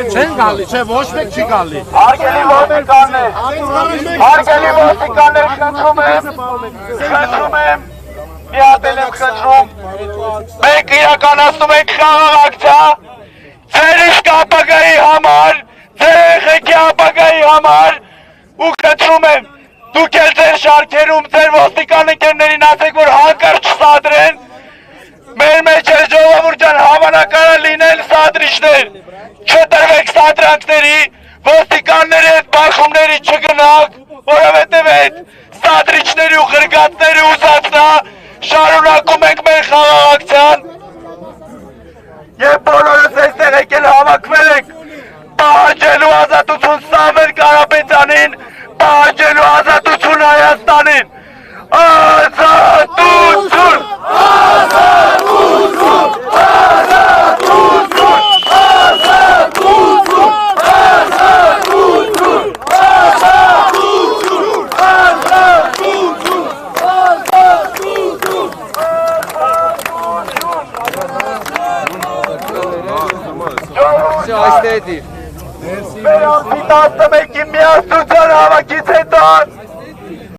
Չեն գալի, չէ, ոչ մեկ չի գալի։ Հարգելի ոստիկաններ, խնդրում եմ, մի հատել եմ խնդրում, մենք իրականացնում ենք խաղաղ ակցիա, ձեր իսկ ապագայի համար, ձեր երեխեքի ապագայի համար, ու խնդրում եմ, դուք էլ ձեր շարքերում, ձեր ոստիկան ընկերներին ասեք, որ հանկարծ չսադրեն, մեր մեջ է ժողովուրդ ջան հավանական է լինել սադրիչներ, չտրվեք սադրանքների, ոստիկանների հետ բախումների չգնաք, որովհետև այդ սադրիչների ու խրգածների ուսացնա շարունակում ենք մեր խաղաղ ակցիան եւ բոլորս այստեղ եկել հավաքվել ենք պահանջելու ազատություն Սամվել այստեղ դիր։ Մեր ամսի 11-ի միասնության հավաքից հետո